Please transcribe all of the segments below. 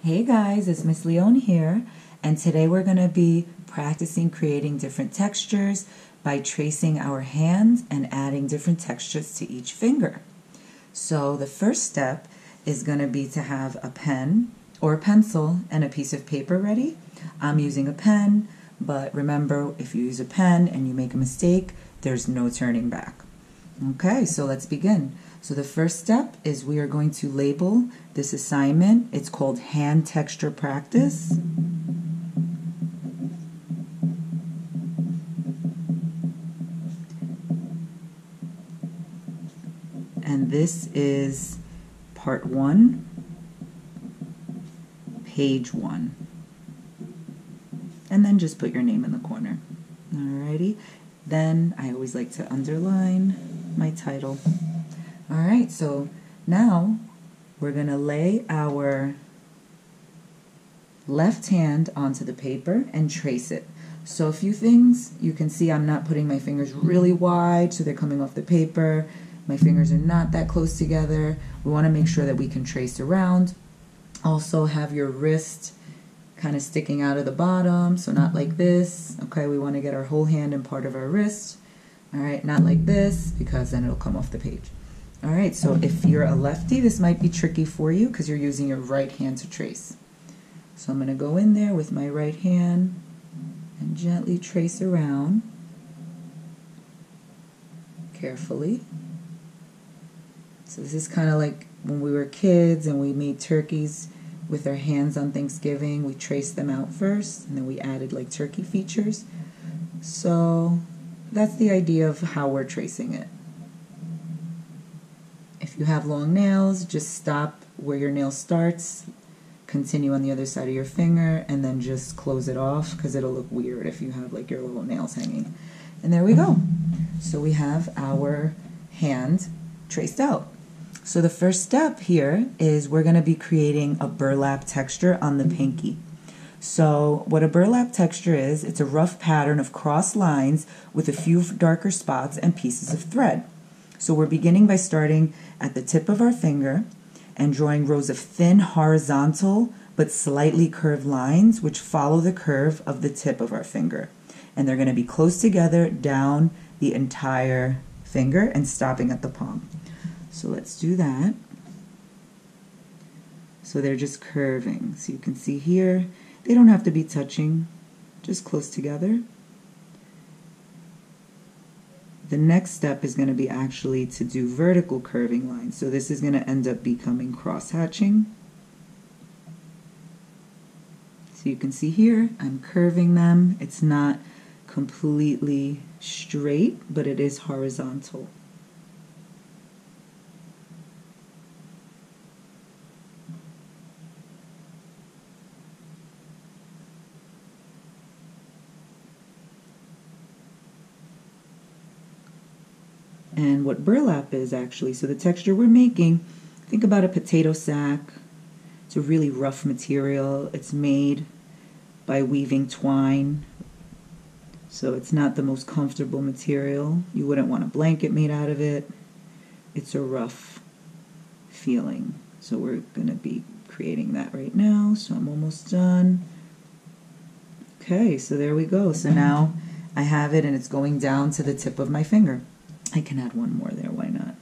Hey guys, it's Miss Leone here, and today we're going to be practicing creating different textures by tracing our hands and adding different textures to each finger. So the first step is going to be to have a pen or a pencil and a piece of paper ready. I'm using a pen, but remember, if you use a pen and you make a mistake, there's no turning back. Okay, so let's begin. So the first step is we are going to label this assignment. It's called Hand Texture Practice. And this is part 1, page 1. And then just put your name in the corner. Alrighty. Then I always like to underline my title. Alright, so now we're going to lay our left hand onto the paper and trace it. So a few things, you can see I'm not putting my fingers really wide so they're coming off the paper. My fingers are not that close together. We want to make sure that we can trace around. Also have your wrist kind of sticking out of the bottom, so not like this. Okay, we want to get our whole hand in part of our wrist. Alright, not like this because then it'll come off the page. Alright, so if you're a lefty, this might be tricky for you because you're using your right hand to trace. So I'm going to go in there with my right hand and gently trace around carefully. So this is kind of like when we were kids and we made turkeys with our hands on Thanksgiving. We traced them out first and then we added like turkey features. So that's the idea of how we're tracing it. If you have long nails, just stop where your nail starts, continue on the other side of your finger, and then just close it off because it'll look weird if you have like your little nails hanging. And there we go. So we have our hand traced out. So the first step here is we're going to be creating a burlap texture on the pinky. So what a burlap texture is, it's a rough pattern of cross lines with a few darker spots and pieces of thread. So we're beginning by starting at the tip of our finger and drawing rows of thin horizontal but slightly curved lines which follow the curve of the tip of our finger. And they're going to be close together down the entire finger and stopping at the palm. So let's do that. So they're just curving. So you can see here, they don't have to be touching, just close together. The next step is going to be actually to do vertical curving lines. So this is going to end up becoming cross-hatching. So you can see here, I'm curving them. It's not completely straight, but it is horizontal. And what burlap is actually, so the texture we're making, think about a potato sack. It's a really rough material. It's made by weaving twine. So it's not the most comfortable material. You wouldn't want a blanket made out of it. It's a rough feeling. So we're going to be creating that right now. So I'm almost done. Okay, so there we go. So now I have it and it's going down to the tip of my finger. I can add one more there, why not?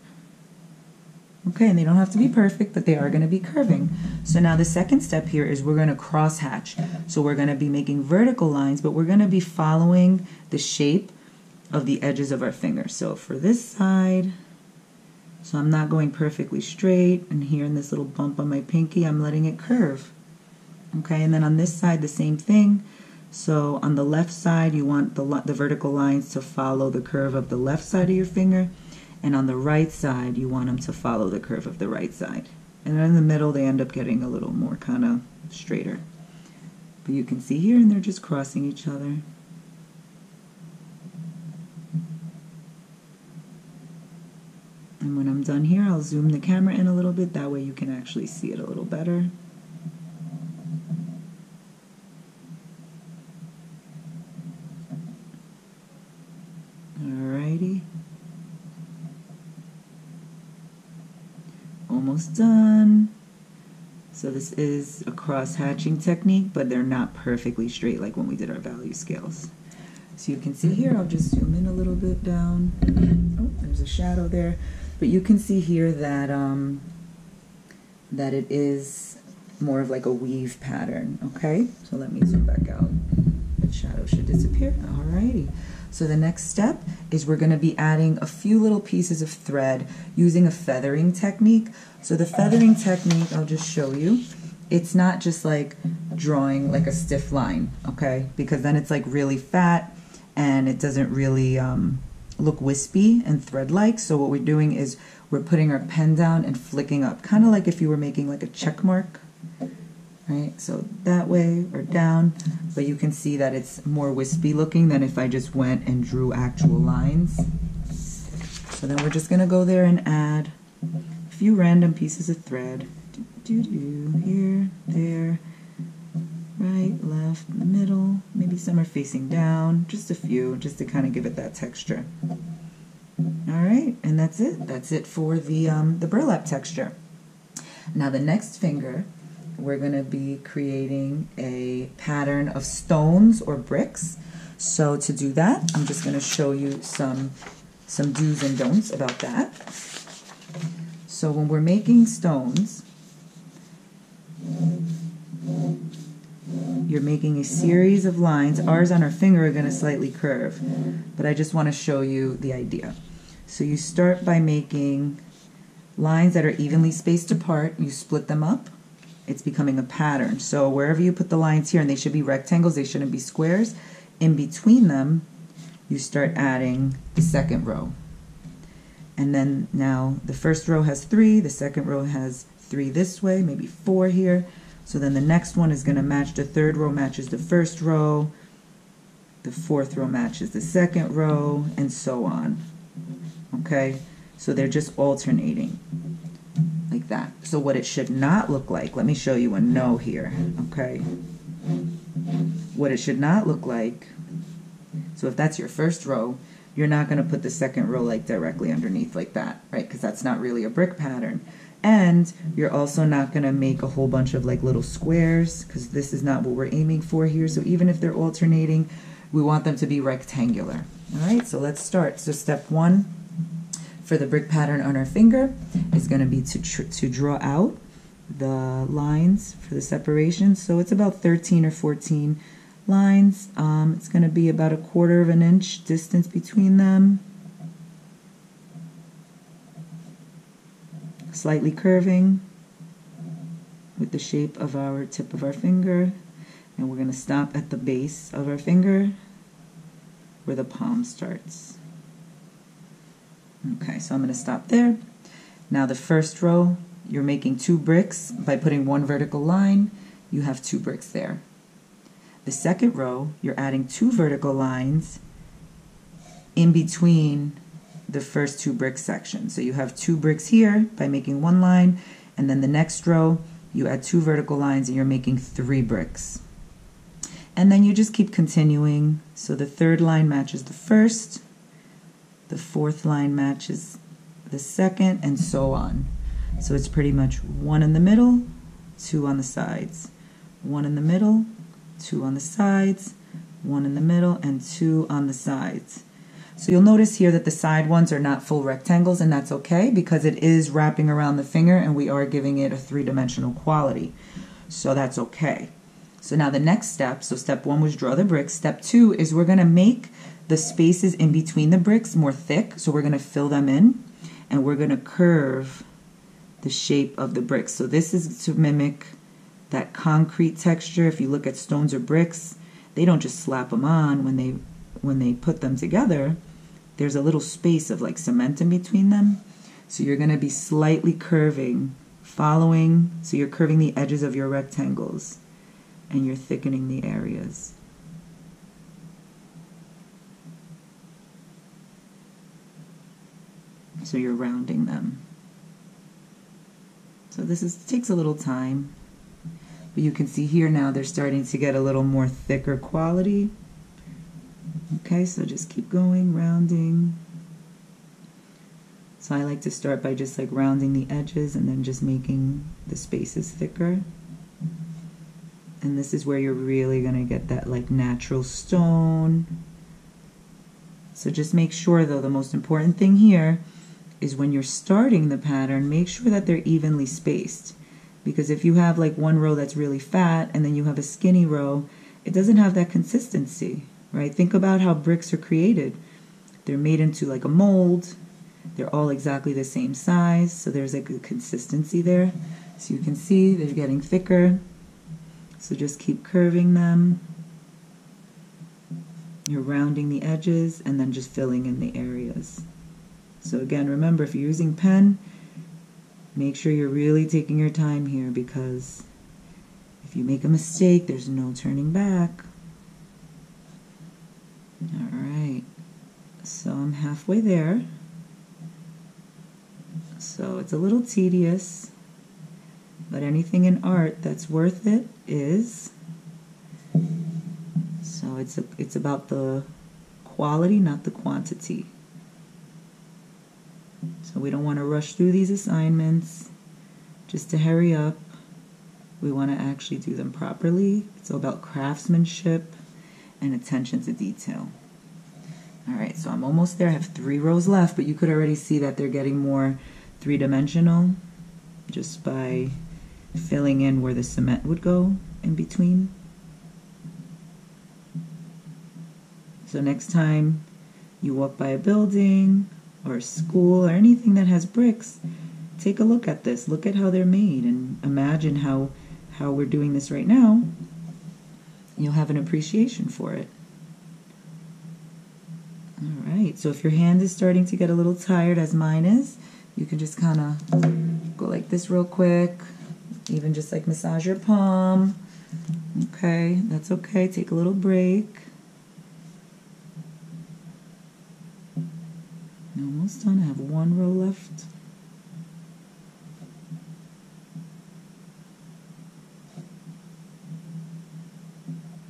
Okay, and they don't have to be perfect, but they are going to be curving. So now the second step here is we're going to cross hatch. So we're going to be making vertical lines, but we're going to be following the shape of the edges of our fingers. So for this side, so I'm not going perfectly straight, and here in this little bump on my pinky, I'm letting it curve. Okay, and then on this side, the same thing. So on the left side, you want the vertical lines to follow the curve of the left side of your finger. And on the right side, you want them to follow the curve of the right side. And then in the middle, they end up getting a little more kind of straighter. But you can see here, and they're just crossing each other. And when I'm done here, I'll zoom the camera in a little bit. That way you can actually see it a little better. Alrighty. Almost done. So this is a cross-hatching technique, but they're not perfectly straight like when we did our value scales. So you can see here, I'll just zoom in a little bit down. Oh, there's a shadow there. But you can see here that, that it is more of like a weave pattern, okay? So let me zoom back out. The shadow should disappear. Alrighty. So the next step is we're going to be adding a few little pieces of thread using a feathering technique. So the feathering technique, I'll just show you. It's not just like drawing like a stiff line, okay? Because then it's like really fat and it doesn't really look wispy and thread-like. So what we're doing is we're putting our pen down and flicking up, kind of like if you were making like a check mark, right? So that way or down, but you can see that it's more wispy looking than if I just went and drew actual lines. So then we're just gonna go there and add a few random pieces of thread. Here, there, right, left, middle, maybe some are facing down, just a few, just to kind of give it that texture. All right, and that's it. That's it for the burlap texture. Now the next finger, we're going to be creating a pattern of stones or bricks. So to do that, I'm just going to show you some do's and don'ts about that. So when we're making stones, you're making a series of lines. Ours on our finger are going to slightly curve, but I just want to show you the idea. So you start by making lines that are evenly spaced apart. You split them up. It's becoming a pattern. So wherever you put the lines here, and they should be rectangles, they shouldn't be squares, in between them, you start adding the second row. And then now the first row has 3, the second row has 3 this way, maybe 4 here. So then the next one is going to match, the third row matches the first row, the fourth row matches the second row, and so on. Okay, so they're just alternating like that. So what it should not look like, let me show you a no here, okay? What it should not look like, so if that's your first row, you're not going to put the second row like directly underneath like that, right? Because that's not really a brick pattern. And you're also not going to make a whole bunch of like little squares, because this is not what we're aiming for here. So even if they're alternating, we want them to be rectangular. All right, so let's start. So step 1 for the brick pattern on our finger is going to be to draw out the lines for the separation. So it's about 13 or 14 lines. It's going to be about 1/4 of an inch distance between them. Slightly curving with the shape of our tip of our finger, and we're going to stop at the base of our finger where the palm starts. Okay, so I'm going to stop there. Now the first row, you're making 2 bricks. By putting 1 vertical line, you have 2 bricks there. The second row, you're adding 2 vertical lines in between the first 2 brick sections. So you have 2 bricks here by making 1 line, and then the next row, you add 2 vertical lines and you're making 3 bricks. And then you just keep continuing. So the third line matches the first, the fourth line matches the second, and so on. So it's pretty much 1 in the middle, 2 on the sides, 1 in the middle, 2 on the sides, 1 in the middle, and 2 on the sides. So you'll notice here that the side ones are not full rectangles, and that's okay because it is wrapping around the finger and we are giving it a 3-dimensional quality. So that's okay. So now the next step, so step 1 was draw the bricks. Step 2 is we're going to make the spaces in between the bricks more thick. So we're going to fill them in and we're going to curve the shape of the bricks. So this is to mimic that concrete texture. If you look at stones or bricks, they don't just slap them on when they put them together. There's a little space of like cement in between them. So you're going to be slightly curving, following, so you're curving the edges of your rectangles and you're thickening the areas. So you're rounding them. So this takes a little time, but you can see here now they're starting to get a little more thicker quality. Okay, so just keep going, rounding. So I like to start by just like rounding the edges and then just making the spaces thicker. And this is where you're really going to get that like natural stone. So just make sure though, the most important thing here is when you're starting the pattern, make sure that they're evenly spaced. Because if you have like one row that's really fat and then you have a skinny row, it doesn't have that consistency, right? Think about how bricks are created. They're made into like a mold. They're all exactly the same size, so there's like a consistency there. So you can see they're getting thicker. So just keep curving them. You're rounding the edges and then just filling in the areas. So again, remember, if you're using pen, make sure you're really taking your time here, because if you make a mistake, there's no turning back. All right, so I'm halfway there. So it's a little tedious, but anything in art that's worth it is. So it's about the quality, not the quantity. So we don't want to rush through these assignments just to hurry up. We want to actually do them properly. It's all about craftsmanship and attention to detail. All right, so I'm almost there. I have 3 rows left, but you could already see that they're getting more three-dimensional just by filling in where the cement would go in between. So next time you walk by a building or a school or anything that has bricks, take a look at this. Look at how they're made and imagine how we're doing this right now. You'll have an appreciation for it. All right, so if your hand is starting to get a little tired, as mine is, you can just kind of go like this real quick, even just like massage your palm. Okay, that's okay. Take a little break. Almost done. I have 1 row left.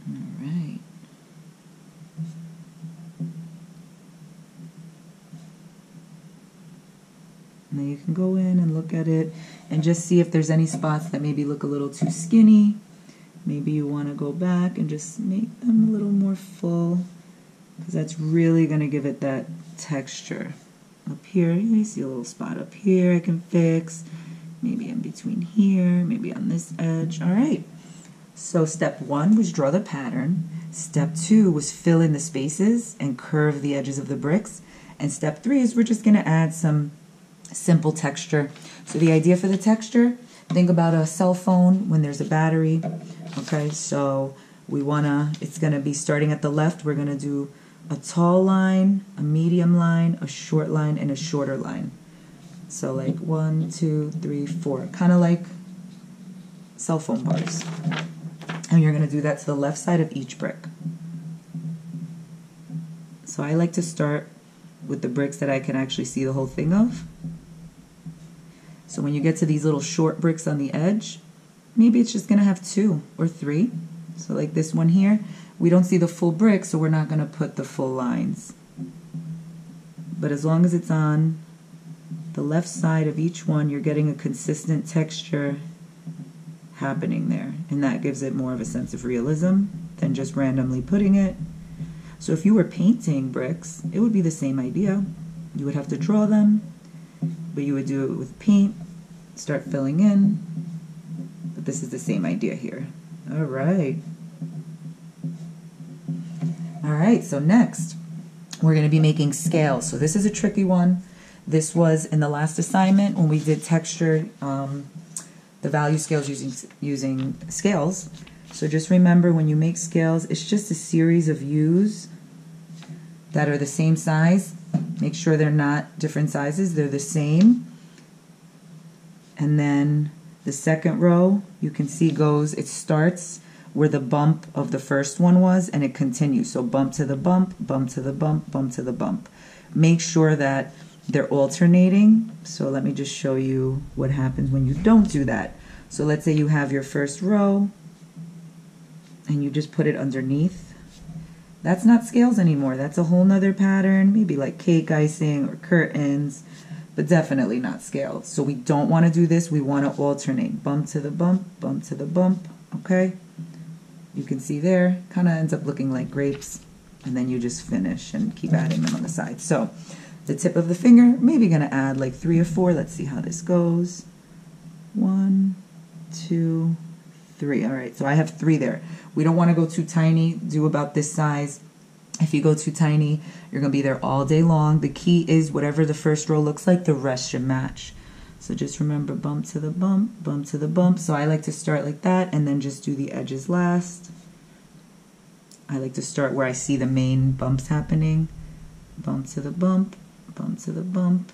All right. And then you can go in and look at it and just see if there's any spots that maybe look a little too skinny. Maybe you want to go back and just make them a little more full, because that's really going to give it that texture. Up here, you see a little spot up here I can fix. Maybe in between here, maybe on this edge. All right. So step 1 was draw the pattern. Step 2 was fill in the spaces and curve the edges of the bricks. And step 3 is we're just going to add some simple texture. So the idea for the texture, think about a cell phone when there's a battery. Okay, so it's going to be starting at the left. We're going to do a tall line, a medium line, a short line, and a shorter line. So like 1, 2, 3, 4, kind of like cell phone bars. And you're going to do that to the left side of each brick. So I like to start with the bricks that I can actually see the whole thing of. So when you get to these little short bricks on the edge, maybe it's just going to have 2 or 3. So like this one here, we don't see the full brick, so we're not going to put the full lines. But as long as it's on the left side of each one, you're getting a consistent texture happening there. And that gives it more of a sense of realism than just randomly putting it. So if you were painting bricks, it would be the same idea. You would have to draw them, but you would do it with paint, start filling in. But this is the same idea here. All right. All right, so next we're going to be making scales. So this is a tricky one. This was in the last assignment when we did texture, the value scales using scales. So just remember, when you make scales, it's just a series of U's that are the same size. Make sure they're not different sizes, they're the same. And then the second row, you can see it starts where the bump of the first one was, and it continues. So bump to the bump, bump to the bump, bump to the bump. Make sure that they're alternating. So let me just show you what happens when you don't do that. So let's say you have your first row, and you just put it underneath. That's not scales anymore. That's a whole nother pattern, maybe like cake icing or curtains. but definitely not scaled. So we don't want to do this. We want to alternate. Bump to the bump, bump to the bump, okay? You can see there, kind of ends up looking like grapes, and then you just finish and keep adding them on the side. So the tip of the finger, maybe going to add like 3 or 4. Let's see how this goes. 1, 2, 3. All right, so I have 3 there. We don't want to go too tiny. Do about this size. If you go too tiny, you're going to be there all day long. The key is whatever the first row looks like, the rest should match. So just remember, bump to the bump, bump to the bump. So I like to start like that and then just do the edges last. I like to start where I see the main bumps happening. Bump to the bump, bump to the bump,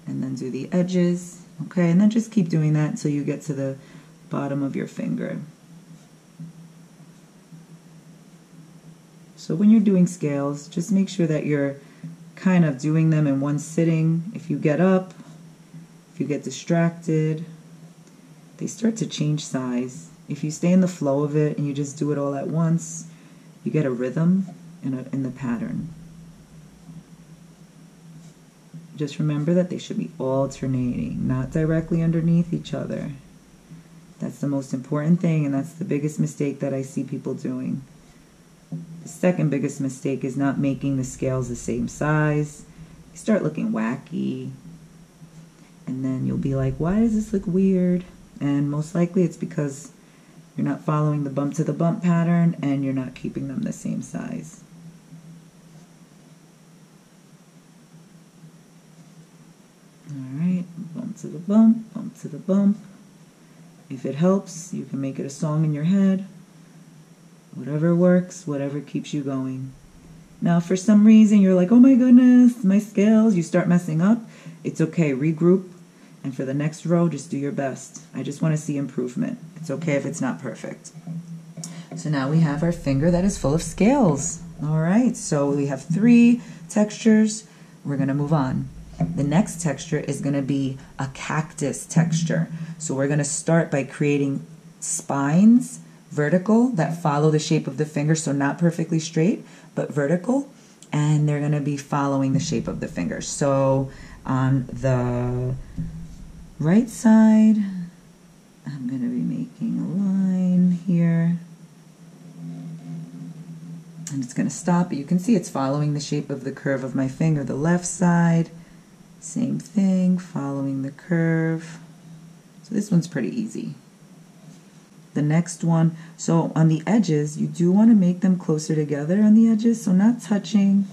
and then do the edges. Okay, and then just keep doing that until you get to the bottom of your finger. So when you're doing scales, just make sure that you're kind of doing them in one sitting. If you get up, if you get distracted, they start to change size. If you stay in the flow of it and you just do it all at once, you get a rhythm in the pattern. Just remember that they should be alternating, not directly underneath each other. That's the most important thing, and that's the biggest mistake that I see people doing. The second biggest mistake is not making the scales the same size. You start looking wacky, and then you'll be like, why does this look weird? And most likely it's because you're not following the bump to the bump pattern and you're not keeping them the same size. Alright, bump to the bump, bump to the bump. If it helps, you can make it a song in your head. Whatever works, whatever keeps you going. Now, if for some reason you're like, oh my goodness, my scales, you start messing up, it's okay, regroup, and for the next row, just do your best. I just want to see improvement. It's okay if it's not perfect. So now we have our finger that is full of scales. All right, so we have 3 textures. We're going to move on. The next texture is going to be a cactus texture. So we're going to start by creating spines, vertical, that follow the shape of the finger, so not perfectly straight, but vertical, and they're going to be following the shape of the finger. So on the right side, I'm going to be making a line here, and it's going to stop, but you can see it's following the shape of the curve of my finger. The left side, same thing, following the curve. So this one's pretty easy. The next one, so on the edges, you do want to make them closer together on the edges, so not touching,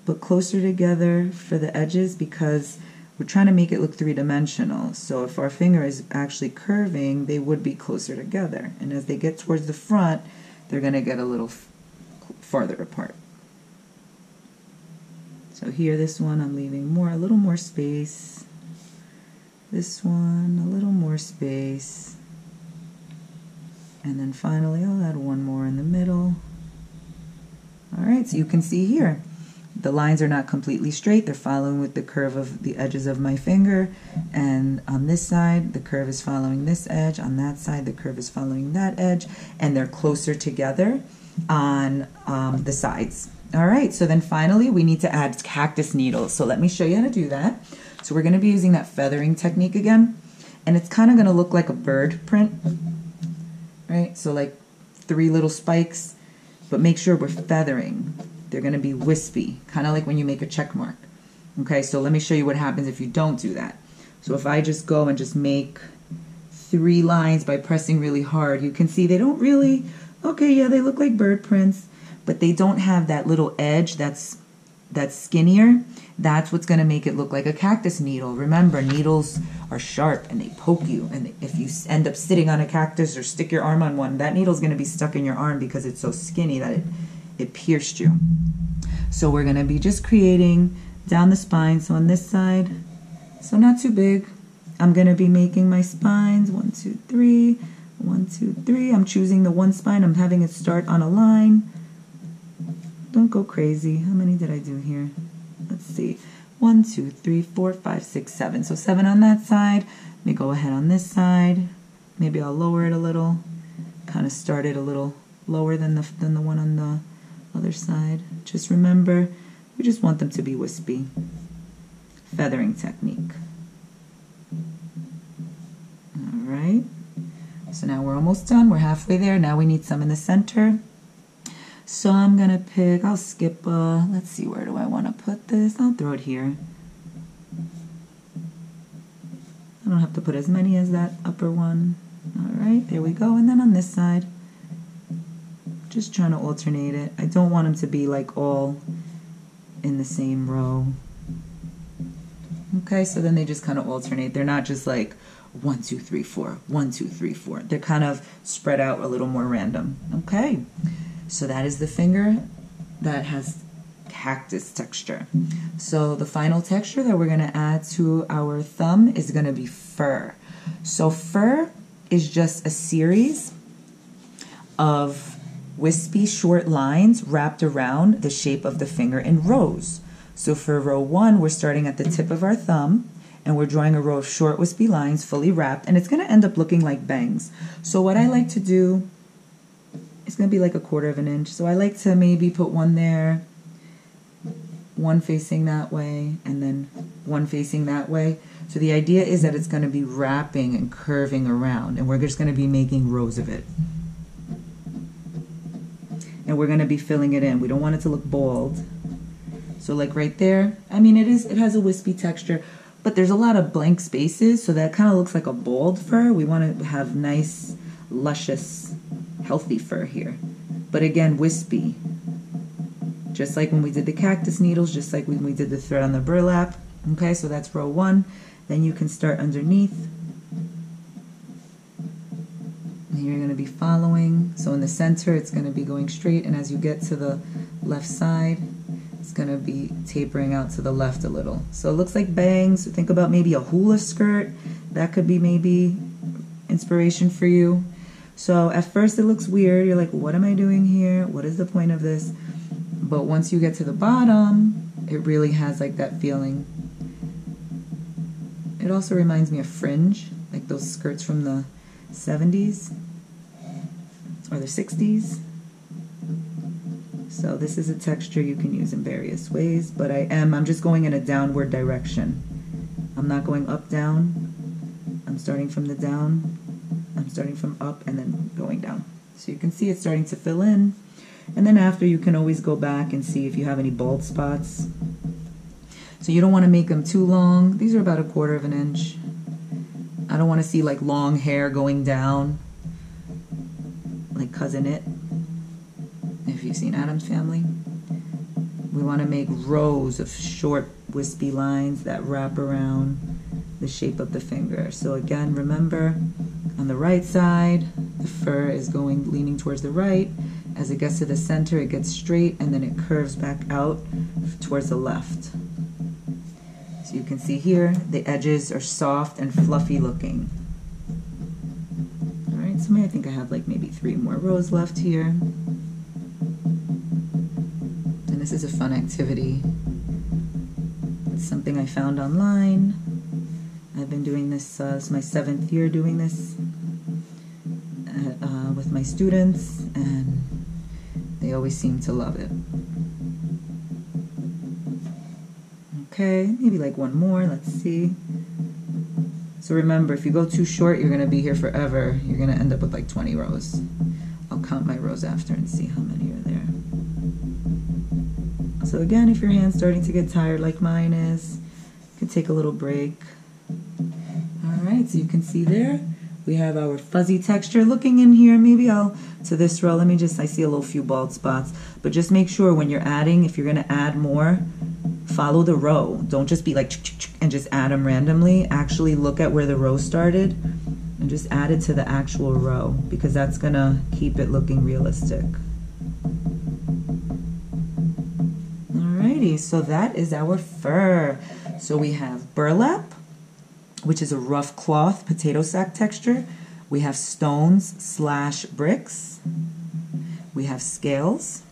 but closer together for the edges, because we're trying to make it look 3-dimensional. So if our finger is actually curving, they would be closer together. And as they get towards the front, they're going to get a little farther apart. So here, this one, I'm leaving a little more space. This one, a little more space. And then finally, I'll add one more in the middle. All right, so you can see here, the lines are not completely straight. They're following with the curve of the edges of my finger. And on this side, the curve is following this edge. On that side, the curve is following that edge. And they're closer together on the sides. All right, so then finally, we need to add cactus needles. So let me show you how to do that. So we're going to be using that feathering technique again. And it's kind of going to look like a bird print. Right, so like 3 little spikes, but make sure we're feathering. They're going to be wispy, kind of like when you make a check mark. Okay, so let me show you what happens if you don't do that. So if I just go and just make 3 lines by pressing really hard, you can see they don't really, okay, yeah, they look like bird prints, but they don't have that little edge that's skinnier. That's what's going to make it look like a cactus needle. Remember, needles are sharp and they poke you. And if you end up sitting on a cactus or stick your arm on one, that needle's going to be stuck in your arm because it's so skinny that it pierced you. So we're going to be just creating down the spine. So on this side, so not too big, I'm going to be making my spines 1, 2, 3, 1, 2, 3. I'm choosing the one spine. I'm having it start on a line. Don't go crazy. How many did I do here? Let's see. 1, 2, 3, 4, 5, 6, 7. So 7 on that side. Let me go ahead on this side. Maybe I'll lower it a little. Kind of start it a little lower than the one on the other side. Just remember, we just want them to be wispy. feathering technique. All right. So now we're almost done. We're halfway there. Now we need some in the center. So I'm going to pick, I'll skip, let's see, where do I want to put this? I'll throw it here. I don't have to put as many as that upper one. All right, there we go. And then on this side, just trying to alternate it. I don't want them to be like all in the same row. Okay, so then they just kind of alternate. They're not just like 1, 2, 3, 4, 1, 2, 3, 4. They're kind of spread out a little more random. Okay, so that is the finger that has cactus texture. So the final texture that we're going to add to our thumb is going to be fur. So fur is just a series of wispy short lines wrapped around the shape of the finger in rows. So for row 1, we're starting at the tip of our thumb and we're drawing a row of short wispy lines fully wrapped, and it's going to end up looking like bangs. So what I like to do, it's going to be like 1/4 inch. So I like to maybe put one there, one facing that way, and then one facing that way. So the idea is that it's going to be wrapping and curving around, and we're just going to be making rows of it. And we're going to be filling it in. We don't want it to look bald. So like right there, I mean it has a wispy texture, but there's a lot of blank spaces, so that kind of looks like a bald fur. We want to have nice, luscious, healthy fur here. But again, wispy. Just like when we did the cactus needles, just like when we did the thread on the burlap. Okay, so that's row 1. Then you can start underneath. And you're going to be following. So in the center, it's going to be going straight, and as you get to the left side, it's going to be tapering out to the left a little. So it looks like bangs. Think about maybe a hula skirt. That could be maybe inspiration for you. So at first it looks weird. You're like, what am I doing here? What is the point of this? But once you get to the bottom, it really has like that feeling. It also reminds me of fringe, like those skirts from the 70s or the 60s. So this is a texture you can use in various ways, but I'm just going in a downward direction. I'm not going up, down. I'm starting from the down. I'm starting from up and then going down. So you can see it's starting to fill in. And then after, you can always go back and see if you have any bald spots. So you don't want to make them too long. These are about 1/4 inch. I don't want to see like long hair going down, like Cousin It, if you've seen Addams Family. We want to make rows of short wispy lines that wrap around the shape of the finger. So again, remember, on the right side, the fur is leaning towards the right. As it gets to the center, it gets straight, and then it curves back out towards the left. So you can see here, the edges are soft and fluffy looking. All right, so I think I have like maybe 3 more rows left here. And this is a fun activity. It's something I found online. I've been doing this, it's my 7th year doing this with my students, and they always seem to love it. Okay, maybe like one more, let's see. So remember, if you go too short, you're going to be here forever. You're going to end up with like 20 rows. I'll count my rows after and see how many are there. So again, if your hand's starting to get tired like mine is, you can take a little break. Alright, so you can see there, we have our fuzzy texture. Looking in here, maybe to this row, I see a little few bald spots, but just make sure when you're adding, if you're going to add more, follow the row. Don't just be like and just add them randomly. Actually look at where the row started and just add it to the actual row, because that's going to keep it looking realistic. Alrighty, so that is our fur. So we have burlap, which is a rough cloth potato sack texture. We have stones/bricks. We have scales.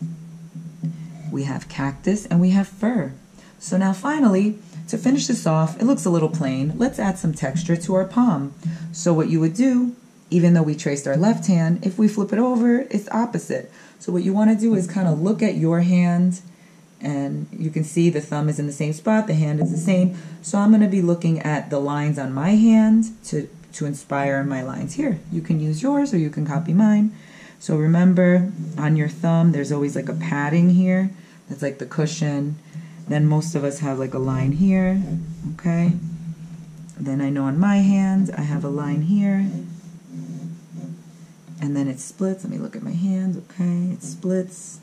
We have cactus, and we have fur. So now finally, to finish this off, it looks a little plain. Let's add some texture to our palm. So what you would do, even though we traced our left hand, if we flip it over, it's opposite. So what you want to do is kind of look at your hand And you can see the thumb is in the same spot, the hand is the same. So I'm going to be looking at the lines on my hand to inspire my lines here. You can use yours or you can copy mine. So remember, on your thumb, there's always like a padding here. That's like the cushion. Then most of us have like a line here, okay? Then I know on my hand, I have a line here. And then it splits. Let me look at my hand, okay? It splits.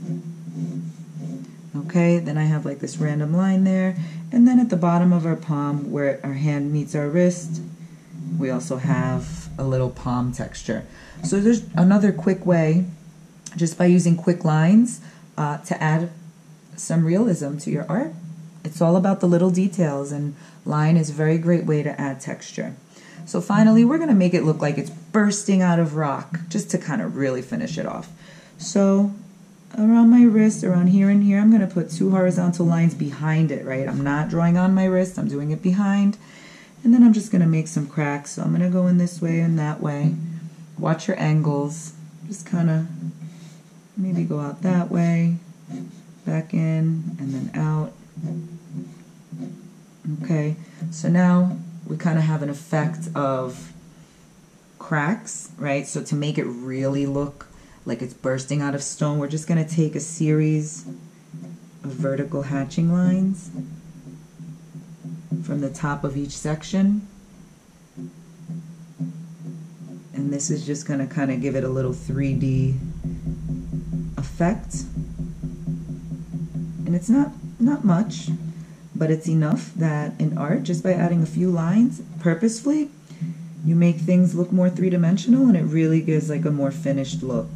Okay, then I have like this random line there. And then at the bottom of our palm, where our hand meets our wrist, we also have a little palm texture. So there's another quick way, just by using quick lines, to add some realism to your art. It's all about the little details, and line is a very great way to add texture. So finally, we're going to make it look like it's bursting out of rock, just to kind of really finish it off. So around my wrist, around here and here, I'm going to put 2 horizontal lines behind it, right? I'm not drawing on my wrist, I'm doing it behind. And then I'm just going to make some cracks. So I'm going to go in this way and that way. Watch your angles. Just kind of maybe go out that way, back in, and then out. Okay, so now we kind of have an effect of cracks, right? So to make it really look like it's bursting out of stone, we're just going to take a series of vertical hatching lines from the top of each section. And this is just going to kind of give it a little 3D effect. And it's not much, but it's enough that in art, just by adding a few lines purposefully, you make things look more three-dimensional, and it really gives like a more finished look.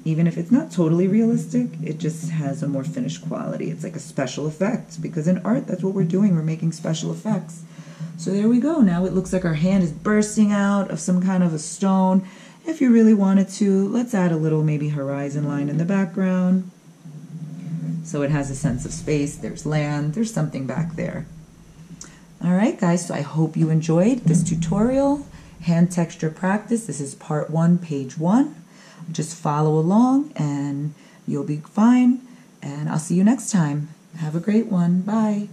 Even if it's not totally realistic, it just has a more finished quality. It's like a special effect, because in art, that's what we're doing. We're making special effects. So there we go. Now it looks like our hand is bursting out of some kind of a stone. If you really wanted to, let's add a little maybe horizon line in the background, so it has a sense of space. There's land, there's something back there. All right, guys, so I hope you enjoyed this tutorial, hand texture practice. This is part 1, page 1. Just follow along and you'll be fine. And I'll see you next time. Have a great one. Bye.